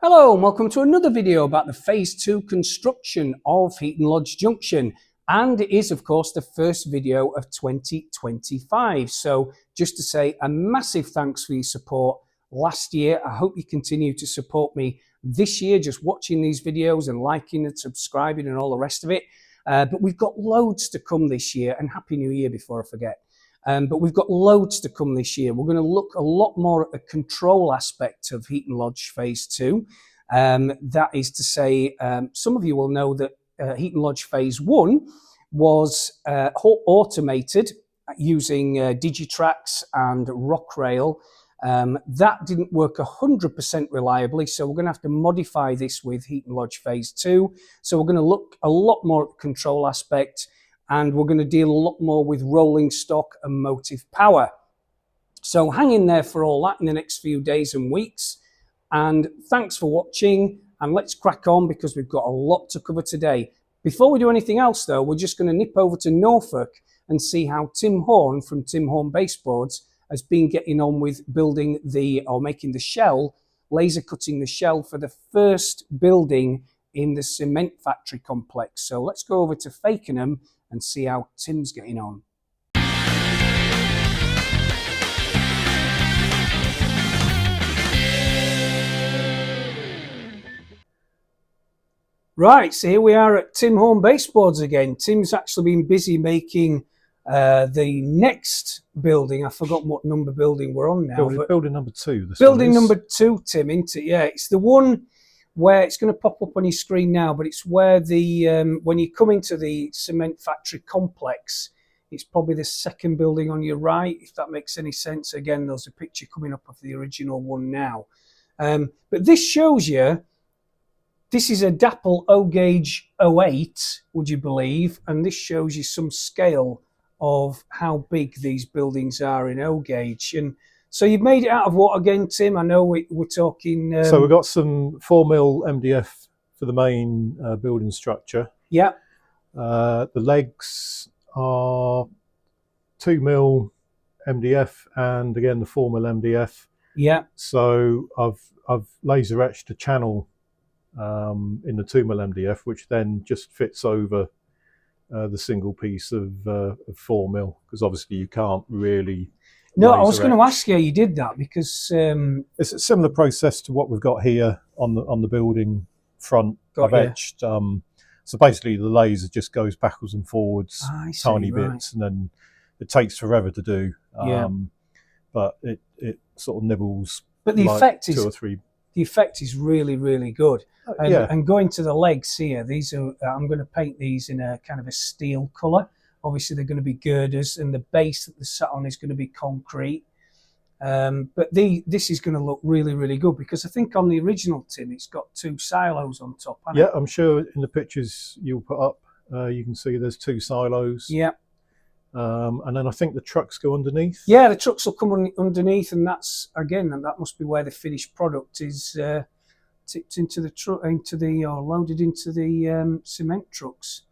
Hello and welcome to another video about the Phase 2 construction of Heaton Lodge Junction, and it is of course the first video of 2025. So just to say a massive thanks for your support last year. I hope you continue to support me this year, just watching these videos and liking and subscribing and all the rest of it. But we've got loads to come this year, and Happy New Year before I forget. But we've got loads to come this year. We're going to look a lot more at the control aspect of Heaton Lodge Phase 2. That is to say, some of you will know that Heaton Lodge Phase 1 was automated using Digitrax and Rockrail. That didn't work 100% reliably, so we're going to have to modify this with Heaton Lodge Phase 2. So we're going to look a lot more at the control aspect, and we're going to deal a lot more with rolling stock and motive power. So hang in there for all that in the next few days and weeks. And thanks for watching, and let's crack on because we've got a lot to cover today. Before we do anything else though, we're just going to nip over to Norfolk and see how Tim Horn from Tim Horn Baseboards has been getting on with building making the shell, laser cutting the shell for the first building in the cement factory complex. So let's go over to Fakenham and see how Tim's getting on. Right, so here we are at Tim Horn Baseboards again. Tim's actually been busy making the next building. I've forgotten what number building we're on now. Building number 2. Building number 2, Tim, isn't it? Yeah, it's the one where it's going to pop up on your screen now, but it's where the when you come into the cement factory complex, it's probably the second building on your right, if that makes any sense. Again, there's a picture coming up of the original one now. But this shows you, this is a Dapple O-Gauge 08, would you believe? And this shows you some scale of how big these buildings are in O-Gauge. And so you've made it out of what again, Tim? I know we're talking... So we've got some 4mm MDF for the main building structure. Yeah. The legs are 2mm MDF and again the 4mm MDF. Yeah. So I've laser etched a channel in the 2mm MDF, which then just fits over the single piece of 4mm, because obviously you can't really... No, I was going to ask you how you did that, because... it's a similar process to what we've got here on the building front. I've etched, so basically the laser just goes backwards and forwards, tiny bits, and then it takes forever to do. But it sort of nibbles. But the like effect is 2 or 3. The effect is really, really good. And going to the legs here, these are, I'm going to paint these in a kind of a steel colour. Obviously they're going to be girders, and the base that they're sat on is going to be concrete. But this is going to look really, really good, because I think on the original, Tim, it's got 2 silos on top. Yeah, I'm sure in the pictures you'll put up, you can see there's 2 silos. Yeah. And then I think the trucks go underneath. Yeah, the trucks will come underneath, and that's, again, that must be where the finished product is tipped into the truck, or loaded into the cement trucks.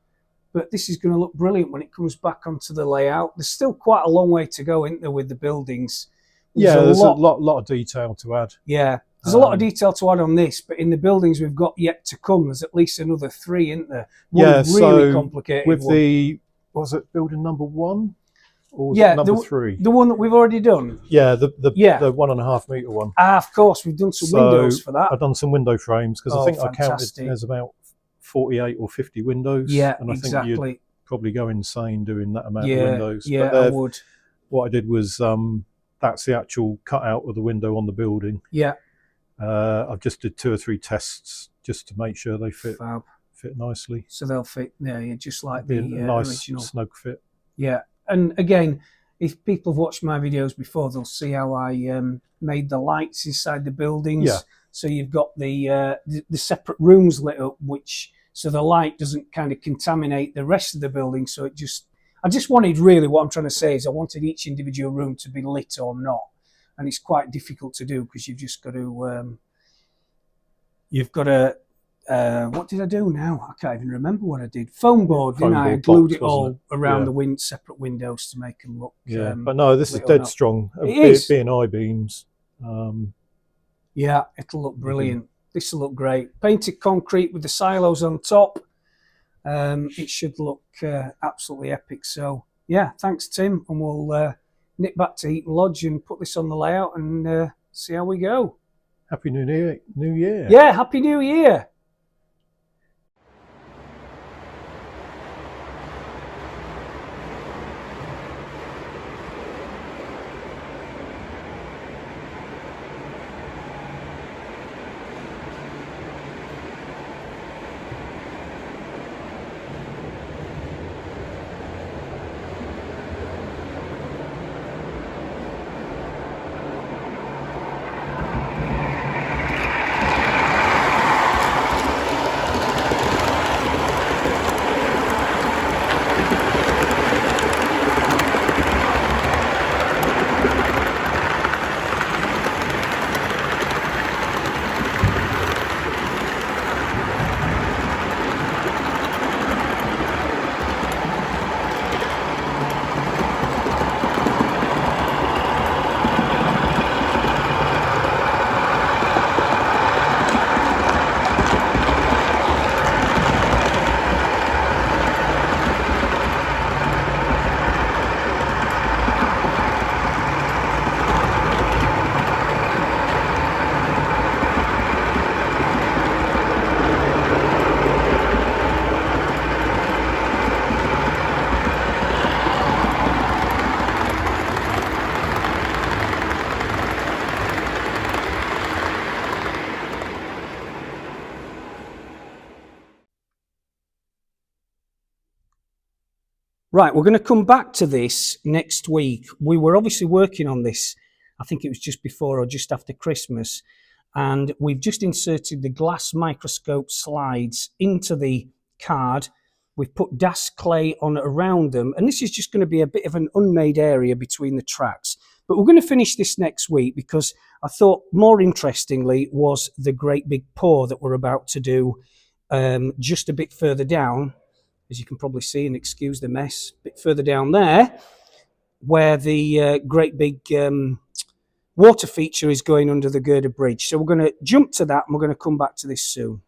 But this is going to look brilliant when it comes back onto the layout. There's still quite a long way to go, isn't there, with the buildings? There's a lot of detail to add. Yeah, there's a lot of detail to add on this, but in the buildings we've got yet to come, there's at least another 3, isn't there? One really complicated with one. Was it building number 1? Or was it number 3? The one that we've already done? Yeah, the 1.5 metre one. Of course, we've done some windows for that. I've done some window frames, because I think fantastic. I counted there's about 48 or 50 windows. Yeah, and I exactly. think you'd probably go insane doing that amount of windows. Yeah, I would. What I did was, that's the actual cutout of the window on the building. Yeah. I've just did 2 or 3 tests just to make sure they fit nicely. So they'll fit, just like the nice original. snug fit. Yeah. And again, if people have watched my videos before, they'll see how I made the lights inside the buildings. Yeah. So you've got the separate rooms lit up, so the light doesn't kind of contaminate the rest of the building. So I just wanted, really, what I'm trying to say is I wanted each individual room to be lit or not. And it's quite difficult to do, because you've just got to, what did I do now? I can't even remember what I did. Foam board, didn't I? I glued it all around the separate windows to make them look. Yeah, but no, this is dead strong. It is. Being I-beams. Yeah, it'll look brilliant. This will look great. Painted concrete with the silos on top. It should look absolutely epic. So yeah, thanks Tim, and we'll nip back to Heaton Lodge and put this on the layout and see how we go. Happy New Year. Yeah, Happy New Year. Right, we're going to come back to this next week. We were obviously working on this, I think it was just before or just after Christmas, and we've just inserted the glass microscope slides into the card. We've put DAS clay on around them, and this is just going to be a bit of an unmade area between the tracks. But we're going to finish this next week because I thought more interestingly was the great big pour that we're about to do just a bit further down, as you can probably see, and excuse the mess, a bit further down there, where the great big water feature is going under the girder bridge. So we're going to jump to that and we're going to come back to this soon.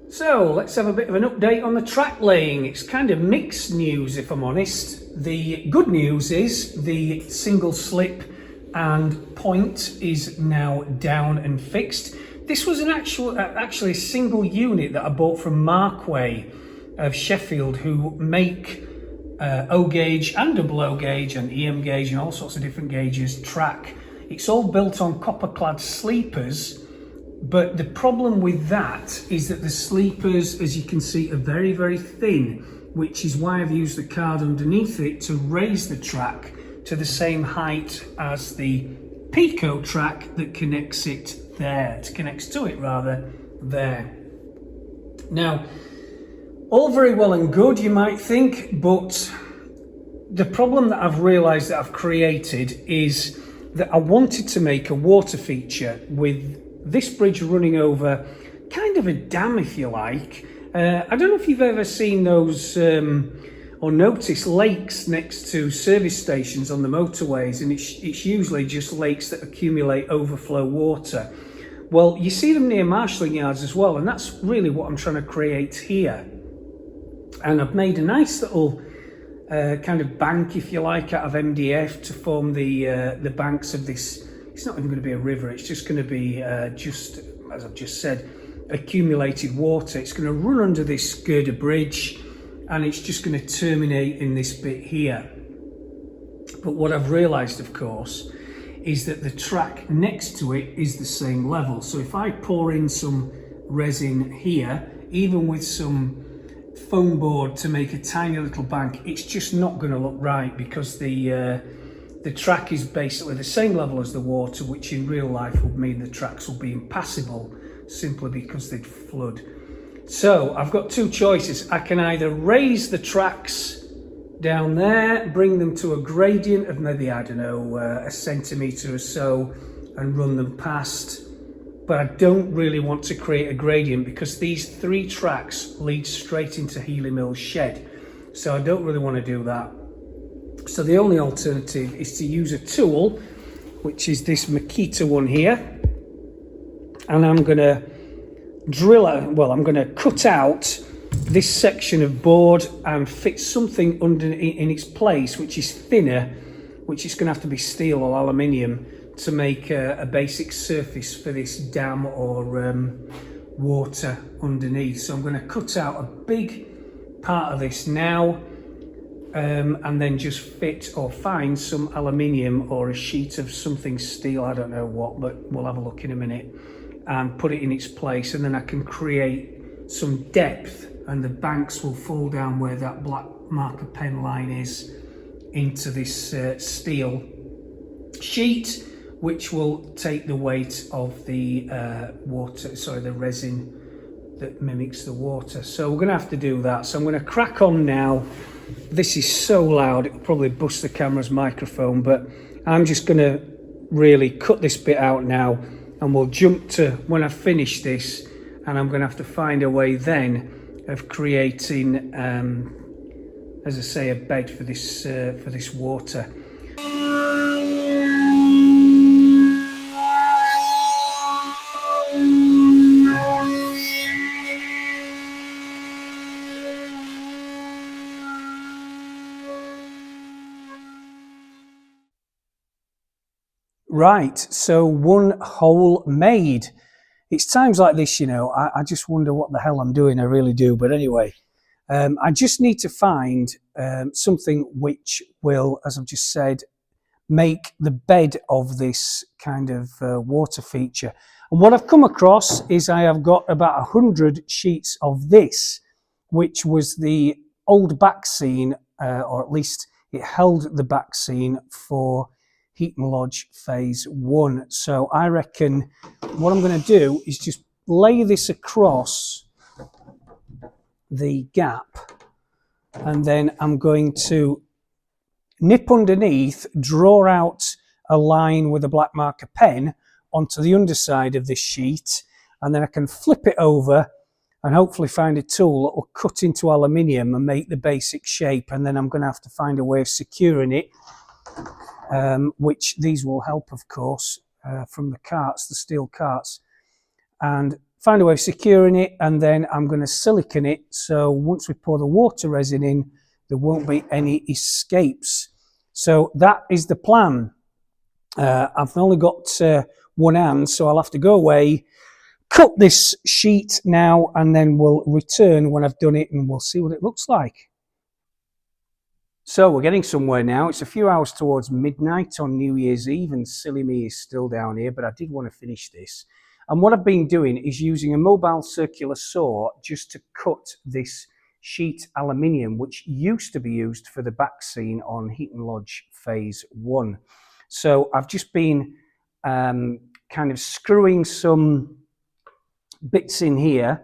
So let's have a bit of an update on the track laying. It's kind of mixed news, if I'm honest. The good news is the single slip and point is now down and fixed. This was an actually a single unit that I bought from Markway of Sheffield, who make O gauge and double O gauge and EM gauge and all sorts of different gauges track. It's all built on copper clad sleepers, but the problem with that is that the sleepers, as you can see, are very, very thin, which is why I've used the card underneath it to raise the track to the same height as the Pico track that connects it there. It connects to it rather there. Now, all very well and good, you might think, but the problem that I've realized that I've created is that I wanted to make a water feature with this bridge running over kind of a dam, if you like. I don't know if you've ever seen those or noticed lakes next to service stations on the motorways, and it's usually just lakes that accumulate overflow water. Well, you see them near marshalling yards as well, and that's really what I'm trying to create here. And I've made a nice little kind of bank, if you like, out of MDF to form the banks of this. It's not even going to be a river, it's just going to be just, as I've just said, accumulated water. It's going to run under this girder bridge, and it's just going to terminate in this bit here. But what I've realised, of course, is that the track next to it is the same level. So if I pour in some resin here, even with some foam board to make a tiny little bank, it's just not going to look right, because the track is basically the same level as the water, which in real life would mean the tracks will be impassable simply because they'd flood. So I've got two choices. I can either raise the tracks down there, bring them to a gradient of maybe, I don't know, a centimetre or so, and run them past. But I don't really want to create a gradient because these three tracks lead straight into Healy Mill's shed. So I don't really want to do that. So the only alternative is to use a tool, which is this Makita one here. and I'm going to I'm going to cut out this section of board and fit something under in its place, which is thinner, which is going to have to be steel or aluminium to make a basic surface for this dam or water underneath. So I'm going to cut out a big part of this now, and then just fit or find some aluminium or a sheet of something steel, I don't know what, but we'll have a look in a minute, and put it in its place, and then I can create some depth, and the banks will fall down where that black marker pen line is into this steel sheet, which will take the weight of the the resin that mimics the water. So we're going to have to do that. So I'm going to crack on now. This is so loud, it'll probably bust the camera's microphone, but I'm just going to really cut this bit out now, and we'll jump to when I finish this, and I'm going to have to find a way then of creating, as I say, a bed for this water. Right, so one hole made. It's times like this, you know, I just wonder what the hell I'm doing, I really do. But anyway, I just need to find something which will, as I've just said, make the bed of this kind of water feature. And what I've come across is I have got about 100 sheets of this, which was the old back scene, or at least it held the back scene for Heaton Lodge Phase 1. So I reckon what I'm going to do is just lay this across the gap, and then I'm going to nip underneath, draw out a line with a black marker pen onto the underside of this sheet, and then I can flip it over and hopefully find a tool that will cut into aluminium and make the basic shape. And then I'm going to have to find a way of securing it, which these will help, of course, from the carts, the steel carts, and find a way of securing it. And then I'm going to silicone it, so once we pour the water resin in, there won't be any escapes. So that is the plan. I've only got one hand, so I'll have to go away, cut this sheet now, and then we'll return when I've done it, and we'll see what it looks like. So we're getting somewhere now. It's a few hours towards midnight on New Year's Eve, and silly me is still down here, but I did want to finish this. And what I've been doing is using a mobile circular saw just to cut this sheet aluminium, which used to be used for the back scene on Heaton Lodge Phase 1. So I've just been kind of screwing some bits in here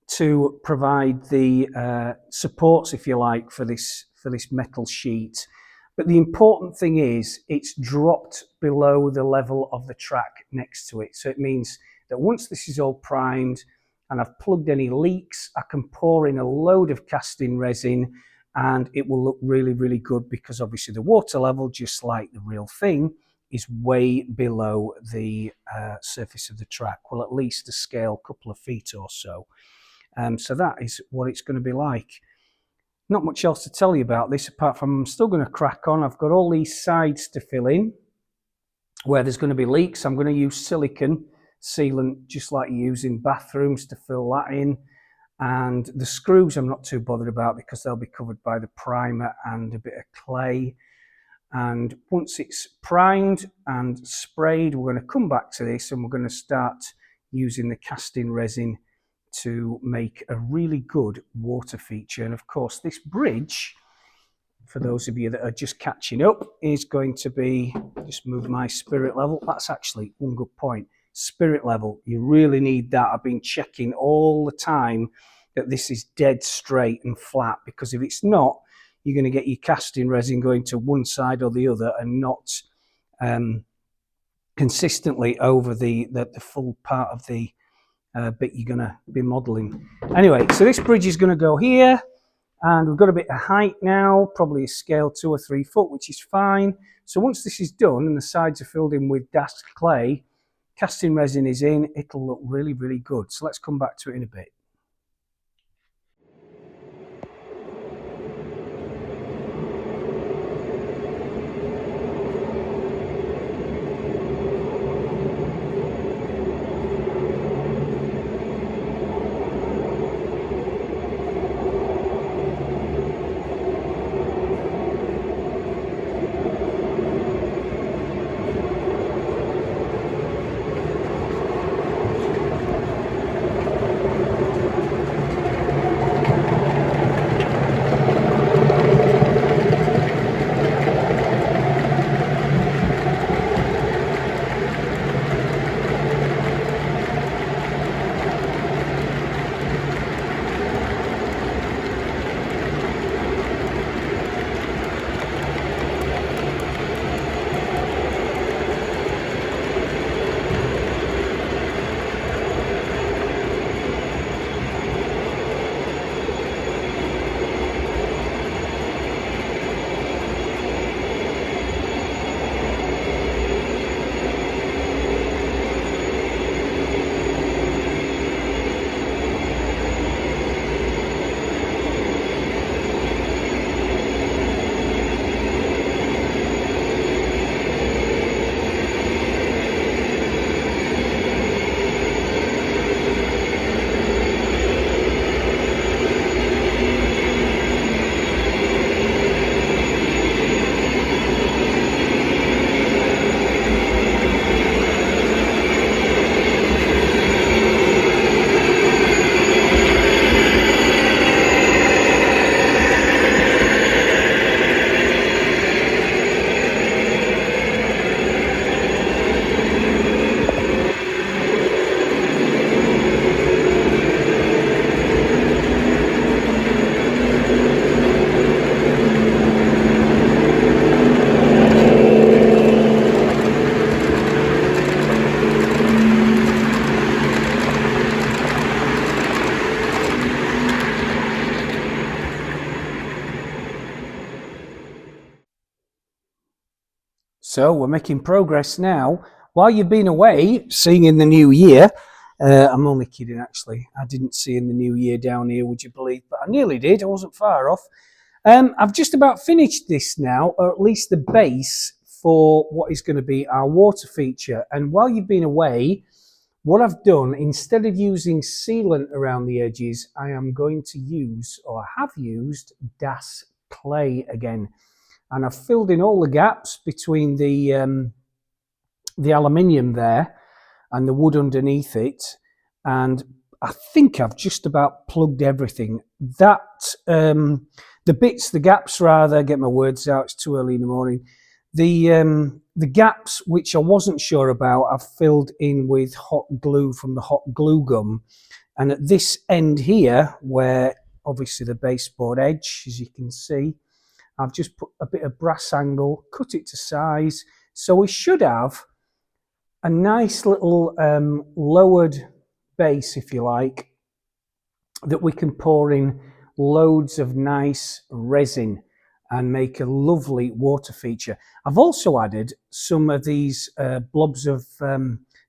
to provide the supports, if you like, for this metal sheet. But the important thing is it's dropped below the level of the track next to it. So it means that once this is all primed and I've plugged any leaks, I can pour in a load of casting resin and it will look really, really good, because obviously the water level, just like the real thing, is way below the surface of the track. Well, at least a scale couple of feet or so. So that is what it's going to be like. Not much else to tell you about this, apart from I'm still going to crack on. I've got all these sides to fill in. Where there's going to be leaks, I'm going to use silicone sealant, just like you use in bathrooms, to fill that in. And the screws I'm not too bothered about, because they'll be covered by the primer and a bit of clay. And once it's primed and sprayed, we're going to come back to this, and we're going to start using the casting resin to make a really good water feature. And of course, this bridge, for those of you that are just catching up, is going to be, just move my spirit level. That's actually one good point. Spirit level, you really need that. I've been checking all the time that this is dead straight and flat, because if it's not, you're going to get your casting resin going to one side or the other and not consistently over the full part of the bit you're going to be modelling. Anyway, so this bridge is going to go here, and we've got a bit of height now, probably a scale 2 or 3 foot, which is fine. So once this is done and the sides are filled in with dashed clay, casting resin is in, it'll look really, really good. So let's come back to it in a bit. So we're making progress now. While you've been away, seeing in the new year, I'm only kidding actually, I didn't see in the new year down here, would you believe? But I nearly did, I wasn't far off. I've just about finished this now, or at least the base for what is going to be our water feature. And while you've been away, what I've done, instead of using sealant around the edges, I am going to use, or have used, DAS clay again. And I've filled in all the gaps between the aluminium there and the wood underneath it. And I think I've just about plugged everything. That, the gaps rather, get my words out, it's too early in the morning. The gaps which I wasn't sure about, I've filled in with hot glue from the hot glue gun. And at this end here, where obviously the baseboard edge, as you can see, I've just put a bit of brass angle, cut it to size. So we should have a nice little lowered base, if you like, that we can pour in loads of nice resin and make a lovely water feature. I've also added some of these blobs of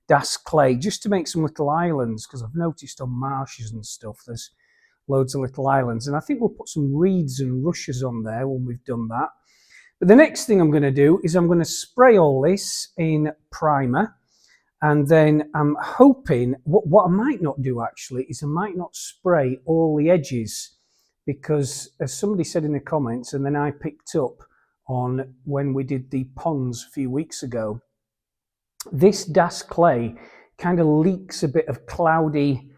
DAS clay just to make some little islands, because I've noticed on marshes and stuff there's loads of little islands, and I think we'll put some reeds and rushes on there when we've done that. But the next thing I'm going to do is I'm going to spray all this in primer, and then I'm hoping, what I might not do actually is I might not spray all the edges, because as somebody said in the comments, and then I picked up on when we did the ponds a few weeks ago, this DAS clay kind of leaks a bit of cloudy,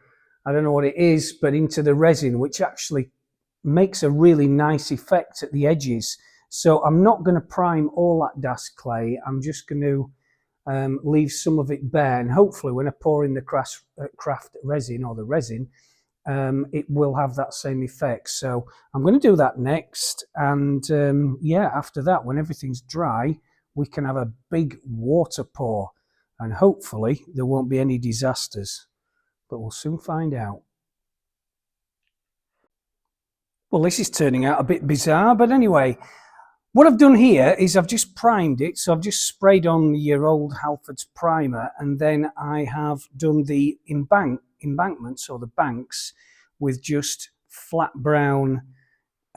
I don't know what it is, but into the resin, which actually makes a really nice effect at the edges. So I'm not going to prime all that DAS clay. I'm just going to leave some of it bare, and hopefully when I pour in the craft resin, or the resin, it will have that same effect. So I'm going to do that next, and yeah, after that, when everything's dry, we can have a big water pour, and hopefully there won't be any disasters. But we'll soon find out. Well, this is turning out a bit bizarre, but anyway, What I've done here is I've just primed it. So I've just sprayed on your old Halford's primer, and then I have done the embankments or the banks with just flat brown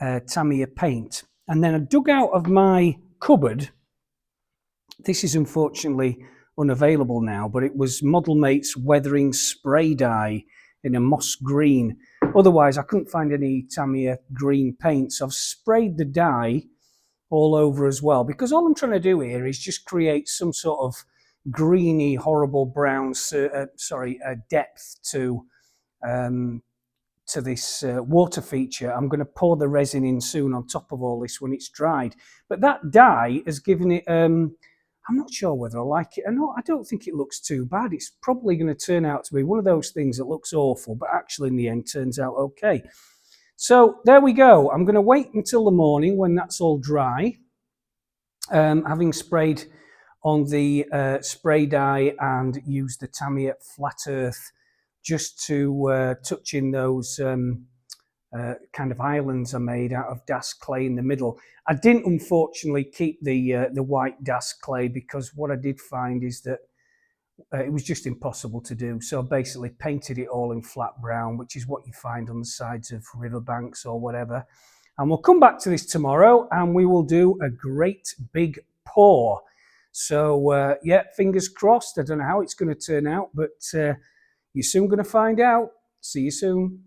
Tamiya paint. And then I dug out of my cupboard, this is unfortunately unavailable now, but it was Model Mate's weathering spray dye in a moss green. Otherwise I couldn't find any Tamiya green paint, so I've sprayed the dye all over as well, because all I'm trying to do here is just create some sort of greeny, horrible brown depth to this water feature. I'm going to pour the resin in soon on top of all this when it's dried. But that dye has given it, I'm not sure whether I like it or not. I don't think it looks too bad. It's probably going to turn out to be one of those things that looks awful, but actually in the end turns out okay. So there we go. I'm going to wait until the morning when that's all dry, having sprayed on the spray dye and used the Tamiya Flat Earth just to touch in those kind of islands I made out of Das clay in the middle. I didn't unfortunately keep the white Das clay, because what I did find is that it was just impossible to do. So I basically painted it all in flat brown, which is what you find on the sides of riverbanks or whatever. And we'll come back to this tomorrow and we will do a great big pour. So yeah, fingers crossed. I don't know how it's going to turn out, but you're soon going to find out. See you soon.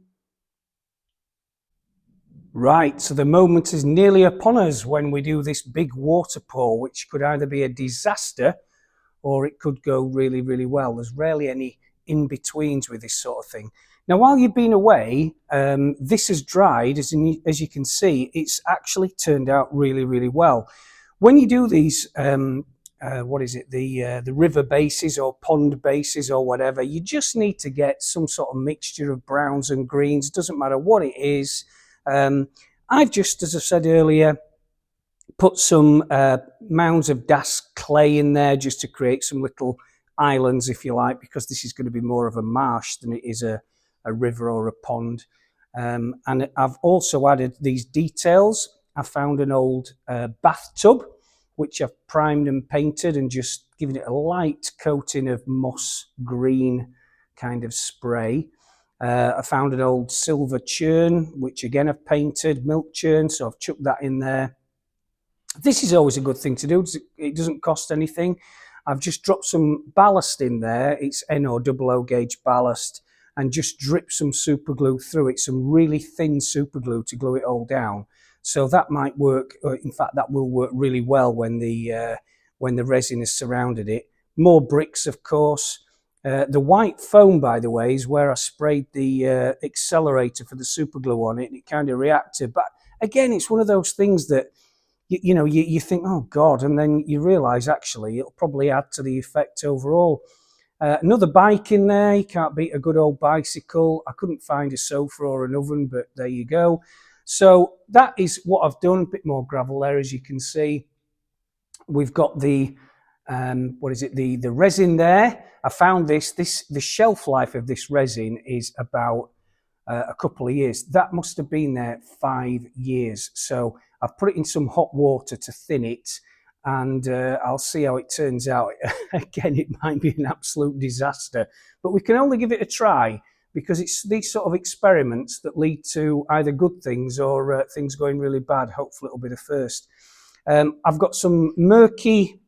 Right, so the moment is nearly upon us when we do this big water pour, which could either be a disaster or it could go really, really well. There's rarely any in-betweens with this sort of thing. Now, while you've been away, this has dried. As you can see, it's actually turned out really, really well. When you do these, the river bases or pond bases or whatever, you just need to get some sort of mixture of browns and greens. Doesn't matter what it is. I've just, as I said earlier, put some mounds of Das clay in there just to create some little islands, if you like, because this is going to be more of a marsh than it is a river or a pond. And I've also added these details. I found an old bathtub, which I've primed and painted and just given it a light coating of moss green kind of spray. I found an old silver churn, which again I've painted, milk churn, so I've chucked that in there. This is always a good thing to do. It doesn't cost anything. I've just dropped some ballast in there. It's NO 00 gauge ballast, and just drip some super glue through it, some really thin super glue to glue it all down. So that might work. In fact, that will work really well when the resin has surrounded it. More bricks, of course. The white foam, by the way, is where I sprayed the accelerator for the super glue on it, and it kind of reacted. But again, it's one of those things that you think, oh God, and then you realise actually it'll probably add to the effect overall. Another bike in there. You can't beat a good old bicycle. I couldn't find a sofa or an oven, but there you go. So that is what I've done. A bit more gravel there, as you can see. We've got the the resin there. I found the shelf life of this resin is about a couple of years. That must have been there 5 years. So I've put it in some hot water to thin it, and I'll see how it turns out. Again, it might be an absolute disaster, but we can only give it a try, because it's these sort of experiments that lead to either good things or things going really bad. Hopefully it'll be the first. I've got some murky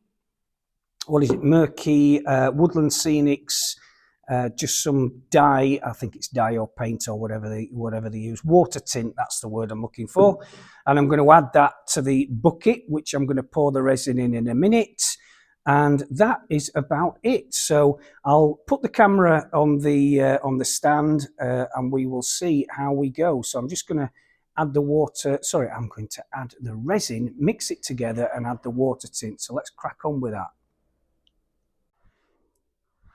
Woodland Scenics, just some dye. I think it's dye or paint or whatever they use. Water tint, that's the word I'm looking for. And I'm going to add that to the bucket, which I'm going to pour the resin in a minute. And that is about it. So I'll put the camera on the stand, and we will see how we go. So I'm just going to add the water. Sorry, I'm going to add the resin, mix it together, and add the water tint. So let's crack on with that.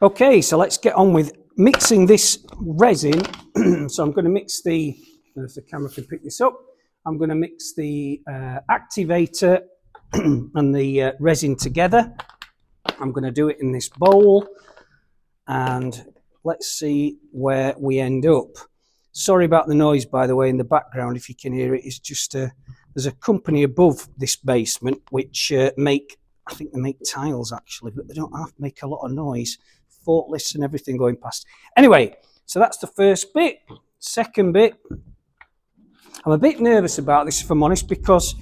Okay, so let's get on with mixing this resin. So I'm going to mix if the camera can pick this up, I'm going to mix the activator and the resin together. I'm going to do it in this bowl, and let's see where we end up. Sorry about the noise, by the way, in the background. If you can hear it, it's just There's a company above this basement which I think they make tiles actually, but they don't have to make a lot of noise. Forklifts and everything going past. Anyway, so that's the first bit. Second bit, I'm a bit nervous about this, if I'm honest, because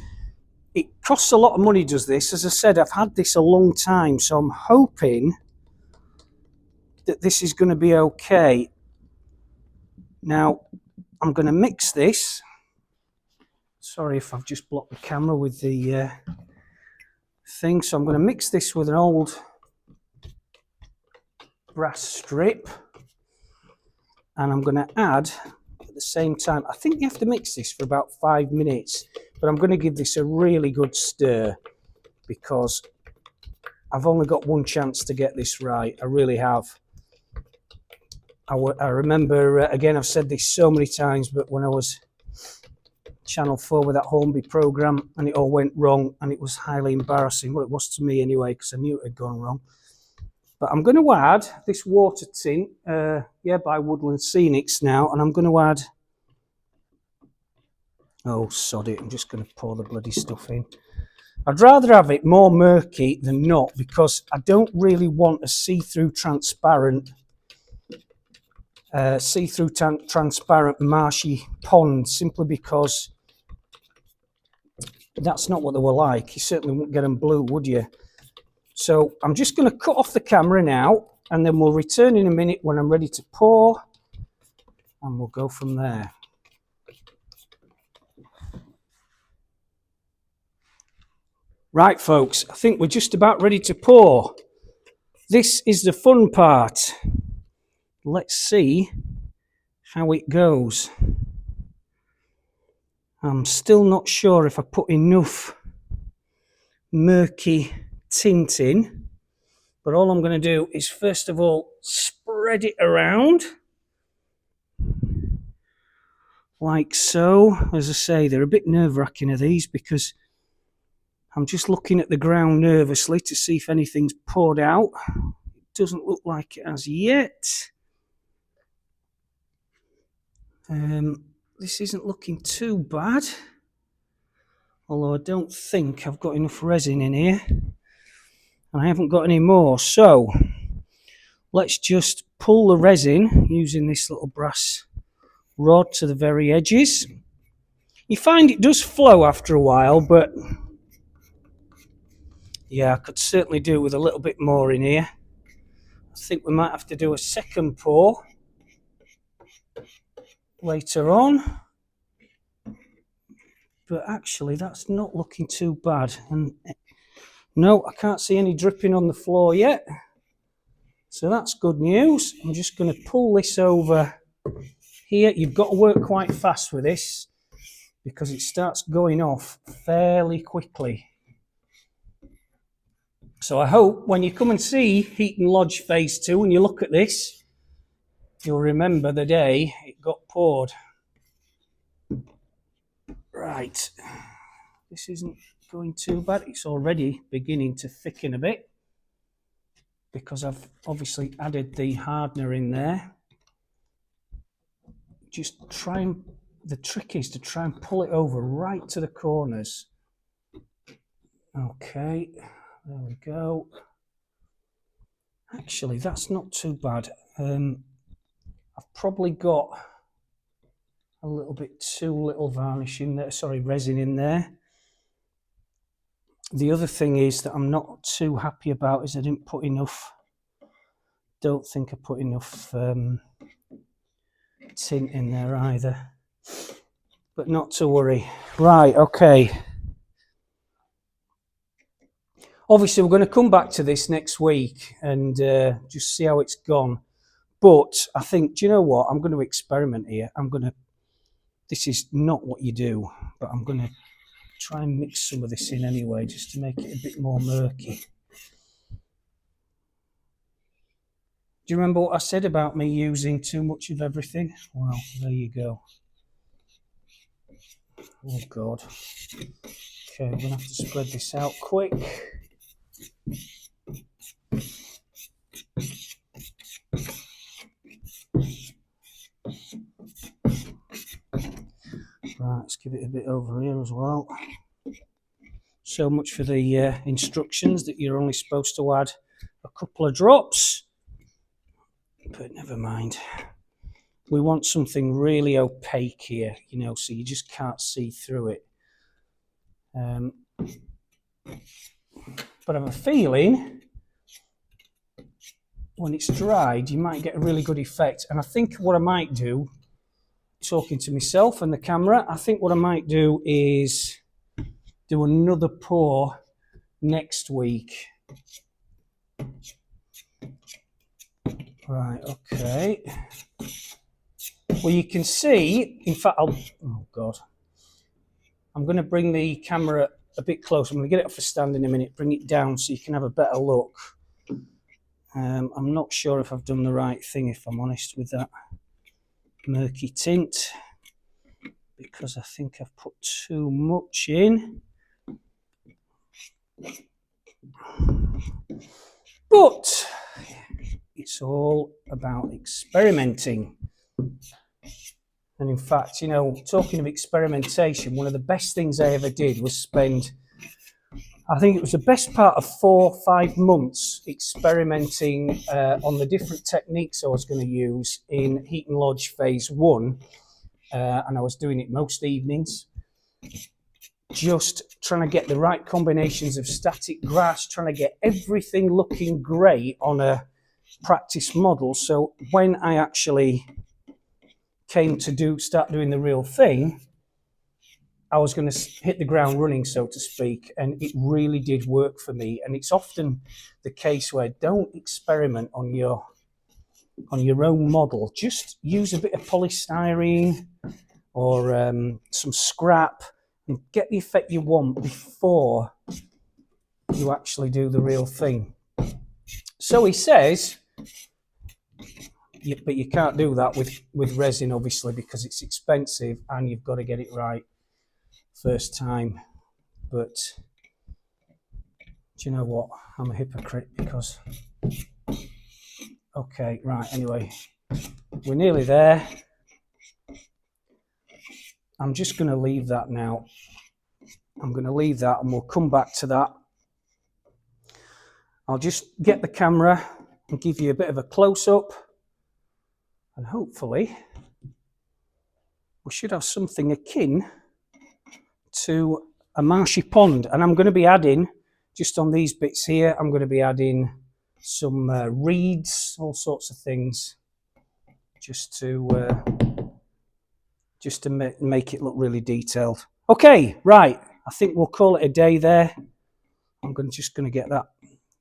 it costs a lot of money, does this. As I said, I've had this a long time, so I'm hoping that this is going to be okay. Now, I'm going to mix this. Sorry if I've just blocked the camera with the thing. So I'm going to mix this with an old brass strip. And I'm going to add, at the same time, I think you have to mix this for about 5 minutes. But I'm going to give this a really good stir, because I've only got one chance to get this right. I really have. I remember, again, I've said this so many times, but when I was Channel 4 with that Hornby programme and it all went wrong, and it was highly embarrassing. Well, it was to me anyway, because I knew it had gone wrong. But I'm going to add this water tin, by Woodland Scenics now, and I'm going to add, oh sod it, I'm just going to pour the bloody stuff in. I'd rather have it more murky than not, because I don't really want a see-through transparent marshy pond, simply because that's not what they were like. You certainly wouldn't get them blue, would you? So I'm just going to cut off the camera now, and then we'll return in a minute when I'm ready to pour, and we'll go from there. Right, folks, I think we're just about ready to pour. This is the fun part. Let's see how it goes. I'm still not sure if I put enough murky tint in, but all I'm going to do is first of all spread it around like so. As I say, they're a bit nerve-wracking of these, because I'm just looking at the ground nervously to see if anything's poured out. It doesn't look like it has yet. This isn't looking too bad, although I don't think I've got enough resin in here, and I haven't got any more. So let's just pull the resin using this little brass rod to the very edges. You find it does flow after a while, but yeah, I could certainly do with a little bit more in here. I think we might have to do a second pour later on, but actually that's not looking too bad. And no, I can't see any dripping on the floor yet, so that's good news. I'm just going to pull this over here. You've got to work quite fast with this, because it starts going off fairly quickly. So I hope when you come and see Heaton Lodge Phase 2 and you look at this, you'll remember the day it got poured. Right, this isn't going too bad. It's already beginning to thicken a bit, because I've obviously added the hardener in there. Just the trick is to try and pull it over right to the corners. Okay, there we go. Actually, that's not too bad. I've probably got a little bit too little varnish in there, resin in there. The other thing is that I'm not too happy about is I didn't put enough, don't think I put enough tint in there either, but not to worry. Right, okay. Obviously, we're going to come back to this next week and just see how it's gone. But I think, do you know what? I'm going to experiment here. This is not what you do, but I'm going to try and mix some of this in anyway, just to make it a bit more murky. Do you remember what I said about me using too much of everything? Well, there you go. Oh, God. Okay, we're going to have to spread this out quick. Right, let's give it a bit over here as well. So much for the instructions that you're only supposed to add a couple of drops. But never mind. We want something really opaque here, you know, so you just can't see through it. But I have a feeling when it's dried, you might get a really good effect. And I think what I might do, talking to myself and the camera, I think what I might do is do another pour next week. Right, okay. Well, you can see, in fact, oh God. I'm going to bring the camera a bit closer. I'm going to get it off the stand in a minute, bring it down so you can have a better look. I'm not sure if I've done the right thing, if I'm honest, with that murky tint, because I think I've put too much in. But it's all about experimenting. And in fact, you know, talking of experimentation, one of the best things I ever did was spend, I think it was the best part of 4 or 5 months experimenting on the different techniques I was going to use in Heaton Lodge Phase 1. And I was doing it most evenings, just trying to get the right combinations of static grass, trying to get everything looking great on a practice model. So when I actually came to start doing the real thing, I was going to hit the ground running, so to speak, and it really did work for me. And it's often the case where don't experiment on your own model. Just use a bit of polystyrene or some scrap and get the effect you want before you actually do the real thing. So he says, but you can't do that with resin, obviously, because it's expensive and you've got to get it right first time. But do you know what? I'm a hypocrite because... Okay, right, anyway, we're nearly there. I'm just going to leave that now. I'm going to leave that and we'll come back to that. I'll just get the camera and give you a bit of a close-up. And hopefully we should have something akin to a marshy pond. And I'm going to be adding, just on these bits here, I'm going to be adding some reeds, all sorts of things, just to make it look really detailed. Okay, right. I think we'll call it a day there. I'm just going to get that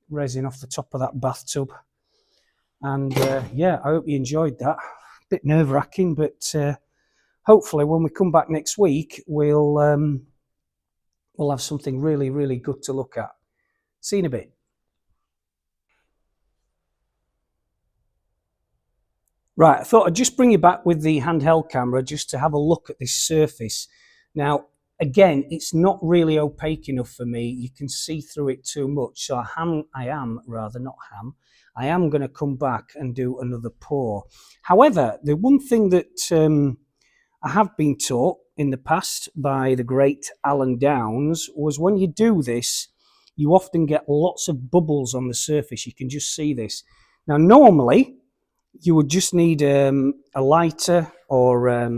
resin off the top of that bathtub. And yeah, I hope you enjoyed that. A bit nerve-wracking, but hopefully when we come back next week, we'll have something really, really good to look at. See you in a bit. Right, I thought I'd just bring you back with the handheld camera just to have a look at this surface. Now, again, it's not really opaque enough for me. You can see through it too much. So I am going to come back and do another pour. However, the one thing that I have been taught in the past by the great Alan Downs was when you do this, you often get lots of bubbles on the surface. You can just see this. Now, normally, you would just need a lighter or a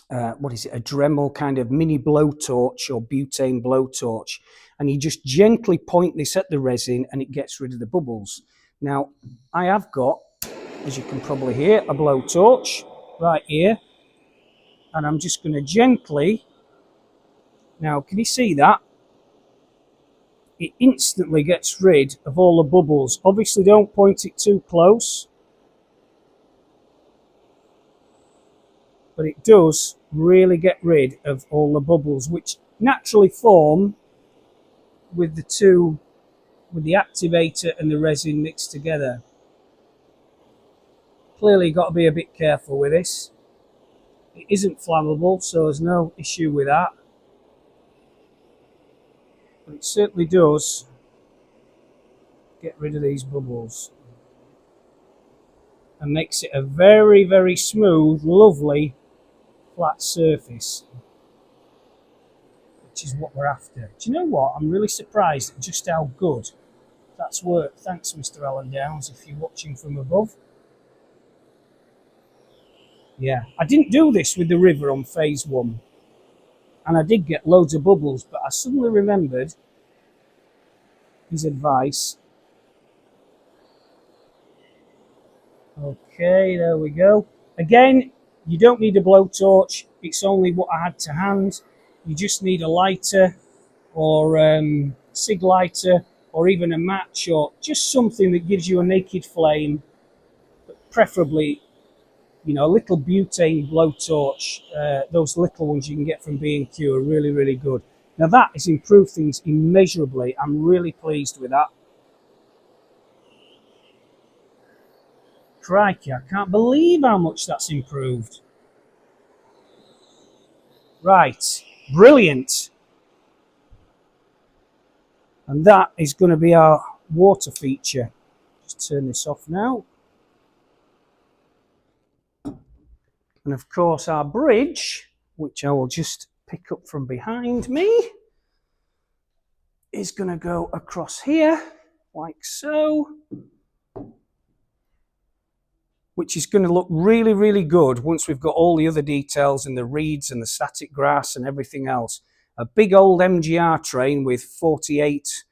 Dremel kind of mini blowtorch or butane blowtorch, and you just gently point this at the resin and it gets rid of the bubbles. Now, I have got, as you can probably hear, a blowtorch right here, and I'm just going to gently, now can you see that? It instantly gets rid of all the bubbles. Obviously don't point it too close, but it does really get rid of all the bubbles which naturally form with the activator and the resin mixed together. Clearly got to be a bit careful with this. It isn't flammable, so there's no issue with that. But it certainly does get rid of these bubbles and makes it a very, very smooth, lovely flat surface, which is what we're after. Do you know what? I'm really surprised at just how good that's worked. Thanks, Mr. Alan Downs, if you're watching from above. Yeah, I didn't do this with the river on phase 1. And I did get loads of bubbles, but I suddenly remembered his advice. Okay, there we go. Again, you don't need a blowtorch. It's only what I had to hand. You just need a lighter or cig lighter or even a match or just something that gives you a naked flame, but preferably, you know, a little butane blowtorch. Those little ones you can get from B&Q are really, really good. Now that has improved things immeasurably. I'm really pleased with that. Crikey, I can't believe how much that's improved. Right, brilliant. And that is going to be our water feature. Just turn this off now. And of course our bridge, which I will just pick up from behind me, is going to go across here, like so. Which is going to look really, really good once we've got all the other details and the reeds and the static grass and everything else. A big old MGR train with 48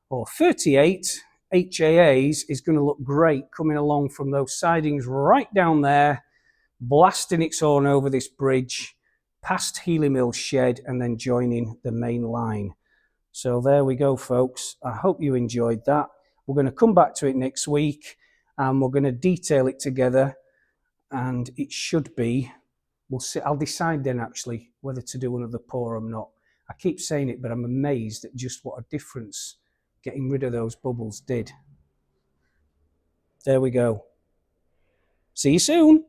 or 38 HAAs is going to look great coming along from those sidings right down there, blasting its horn over this bridge, past Healy Mill's shed and then joining the main line. So there we go, folks. I hope you enjoyed that. We're going to come back to it next week. And we're going to detail it together, and it should be, we'll see, I'll decide then actually whether to do another pour or not. I keep saying it, but I'm amazed at just what a difference getting rid of those bubbles did. There we go. See you soon.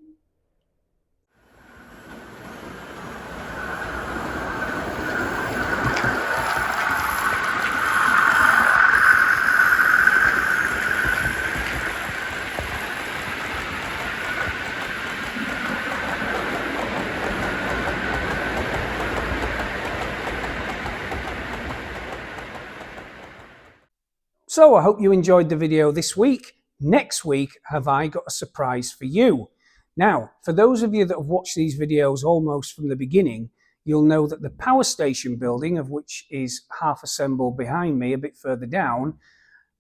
So I hope you enjoyed the video this week. Next week, have I got a surprise for you? Now, for those of you that have watched these videos almost from the beginning, you'll know that the power station building, of which is half assembled behind me a bit further down,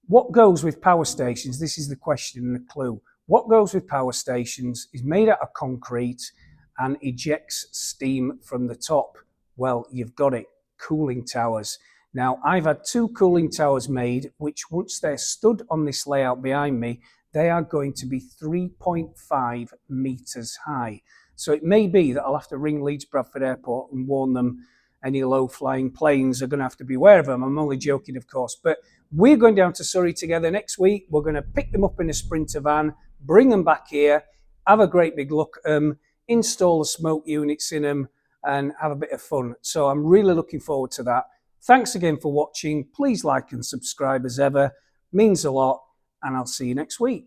what goes with power stations? This is the question and the clue. What goes with power stations is made out of concrete and ejects steam from the top. Well, you've got it, cooling towers. Now, I've had 2 cooling towers made, which once they're stood on this layout behind me, they are going to be 3.5 meters high. So it may be that I'll have to ring Leeds Bradford Airport and warn them any low-flying planes are going to have to beware of them. I'm only joking, of course. But we're going down to Surrey together next week. We're going to pick them up in a Sprinter van, bring them back here, have a great big look at them, install the smoke units in them, and have a bit of fun. So I'm really looking forward to that. Thanks again for watching. Please like and subscribe as ever. Means a lot, and I'll see you next week.